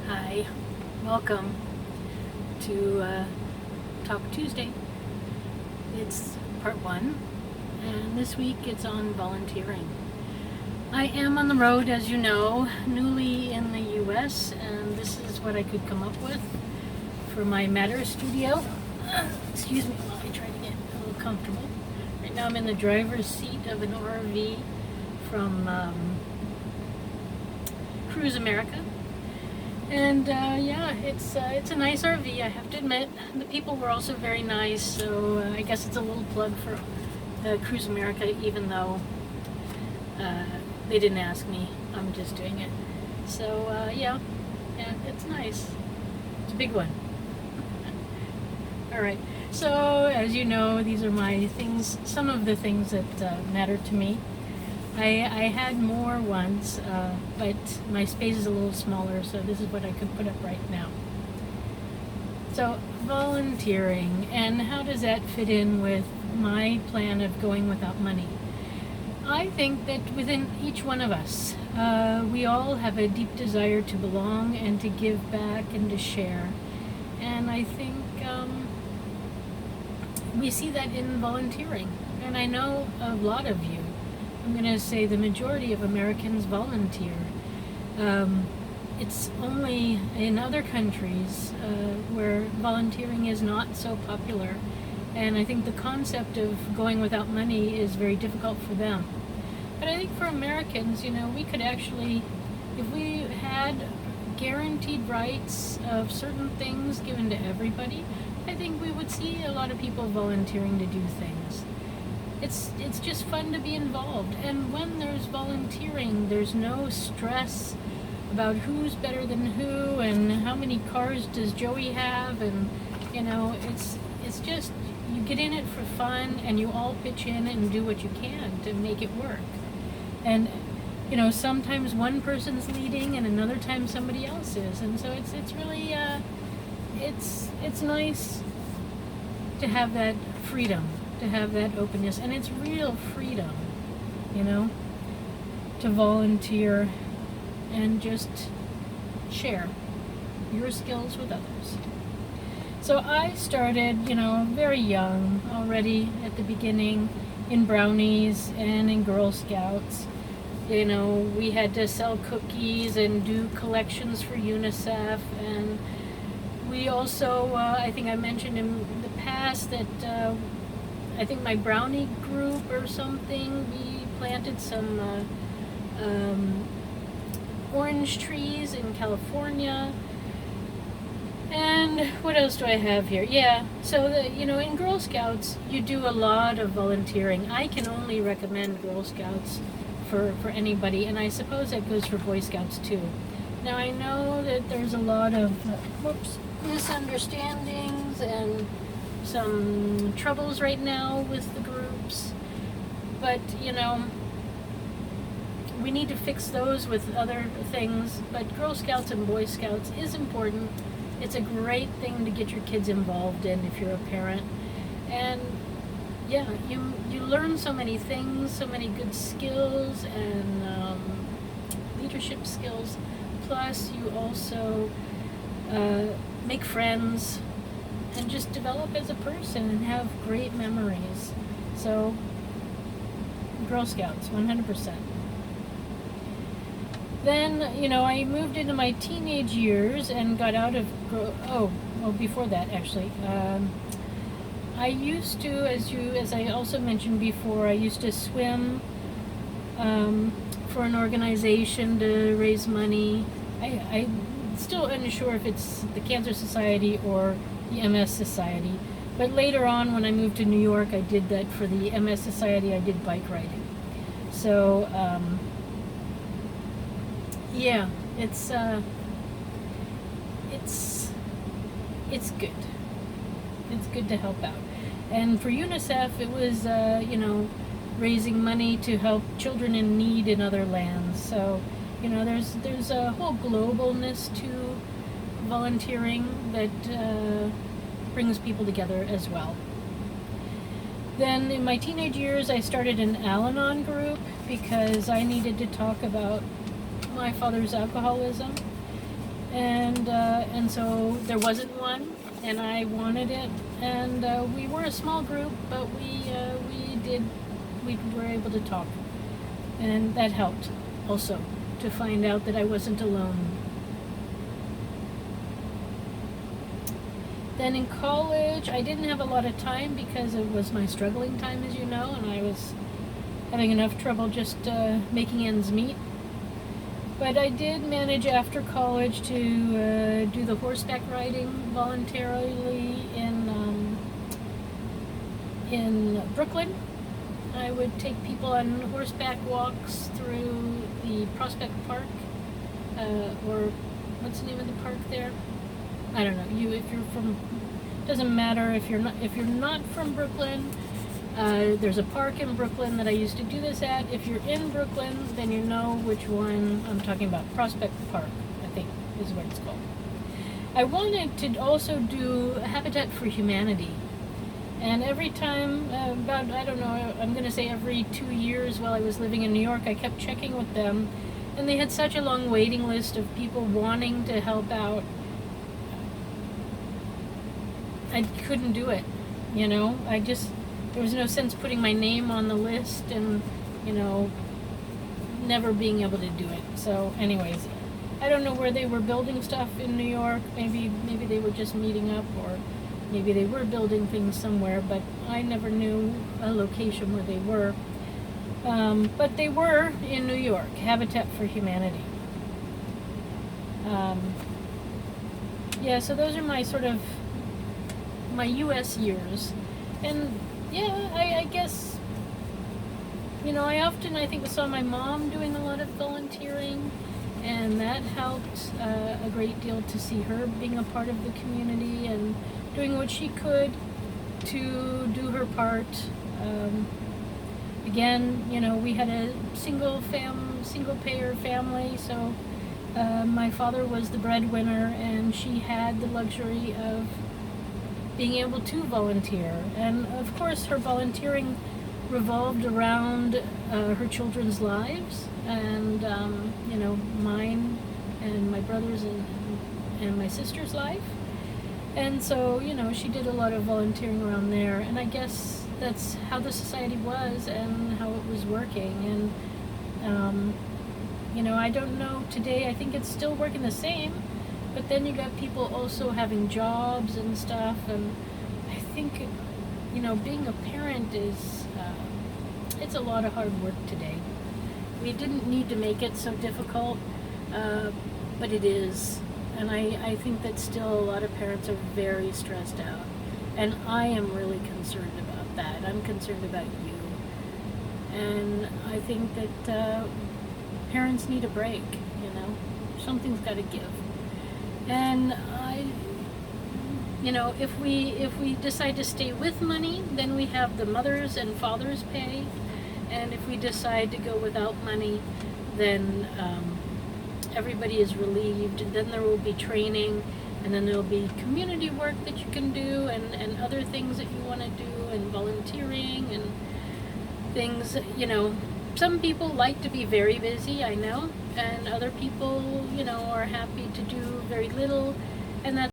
Hi, welcome to Talk Tuesday. It's part one, and this week it's on volunteering. I am on the road, as you know, newly in the U.S., and this is what I could come up with for my Matter studio. Excuse me while I try to get a little comfortable. Right now I'm in the driver's seat of an RV from Cruise America. And it's a nice RV, I have to admit. The people were also very nice, so I guess it's a little plug for Cruise America, even though they didn't ask me. I'm just doing it. So and it's nice. It's a big one. All right. So as you know, these are my things. Some of the things that matter to me. I had more once, but my space is a little smaller, so this is what I could put up right now. So, volunteering, and how does that fit in with my plan of going without money? I think that within each one of us, we all have a deep desire to belong and to give back and to share. And I think we see that in volunteering. And I know a lot of you. I'm going to say the majority of Americans volunteer. It's only in other countries where volunteering is not so popular, and I think the concept of going without money is very difficult for them. But I think for Americans, we could actually, if we had guaranteed rights of certain things given to everybody, I think we would see a lot of people volunteering to do things. It's just fun to be involved, and when there's volunteering, there's no stress about who's better than who and how many cars does Joey have, and it's just you get in it for fun and you all pitch in and do what you can to make it work. And sometimes one person's leading and another time somebody else is, and so it's really it's nice to have that freedom, to have that openness, and it's real freedom, to volunteer and just share your skills with others. So I started, very young already at the beginning in Brownies and in Girl Scouts. We had to sell cookies and do collections for UNICEF, and we also, I think I mentioned in the past that I think my brownie group or something, we planted some orange trees in California. And what else do I have here? Yeah, so in Girl Scouts, you do a lot of volunteering. I can only recommend Girl Scouts for anybody, and I suppose that goes for Boy Scouts too. Now I know that there's a lot of misunderstandings and some troubles right now with the groups, but we need to fix those with other things. But Girl Scouts and Boy Scouts is important. It's a great thing to get your kids involved in if you're a parent, and you learn so many things, so many good skills and leadership skills, plus you also make friends and just develop as a person and have great memories. So, Girl Scouts, 100%. Then, I moved into my teenage years and got out of, before that actually. I used to, as I also mentioned before, I used to swim for an organization to raise money. I'm still unsure if it's the Cancer Society or the MS Society, but later on when I moved to New York, I did that for the MS Society. I did bike riding. So it's good. It's good to help out. And for UNICEF, it was raising money to help children in need in other lands. So there's a whole globalness to volunteering that brings people together as well. Then in my teenage years, I started an Al-Anon group because I needed to talk about my father's alcoholism. and so there wasn't one, and I wanted it, and we were a small group, but we were able to talk, and that helped also to find out that I wasn't alone. Then in college, I didn't have a lot of time because it was my struggling time, as you know, and I was having enough trouble just making ends meet. But I did manage after college to do the horseback riding voluntarily in Brooklyn. I would take people on horseback walks through the Prospect Park, or what's the name of the park there? I don't know. If you're from, doesn't matter if you're not from Brooklyn. There's a park in Brooklyn that I used to do this at. If you're in Brooklyn, then you know which one I'm talking about. Prospect Park, I think, is what it's called. I wanted to also do Habitat for Humanity. And every time, about, I don't know, I'm going to say every 2 years while I was living in New York, I kept checking with them. And they had such a long waiting list of people wanting to help out. I couldn't do it, you know. There was no sense putting my name on the list and, you know, never being able to do it. So anyways, I don't know where they were building stuff in New York. Maybe they were just meeting up, or maybe they were building things somewhere, but I never knew a location where they were. But they were in New York, Habitat for Humanity. Yeah, so those are my sort of my U.S. years. And yeah, I guess, you know, I think saw my mom doing a lot of volunteering, and that helped a great deal to see her being a part of the community and doing what she could to do her part. Again, you know, we had a single payer family, so my father was the breadwinner, and she had the luxury of being able to volunteer. And of course her volunteering revolved around her children's lives, and you know, mine and my brother's and my sister's life. And so, you know, she did a lot of volunteering around there, and I guess that's how the society was and how it was working. And you know, I don't know today, I think it's still working the same. But then you got people also having jobs and stuff, and I think, you know, being a parent is, it's a lot of hard work today. We didn't need to make it so difficult, but it is. And I think that still a lot of parents are very stressed out. And I am really concerned about that. I'm concerned about you. And I think that parents need a break, you know. Something's got to give. And you know, if we decide to stay with money, then we have the mothers and fathers pay. And if we decide to go without money, then everybody is relieved. And then there will be training, and then there will be community work that you can do, and other things that you want to do, and volunteering and things. You know, some people like to be very busy, I know, and other people, you know, are happy to do very little, and that's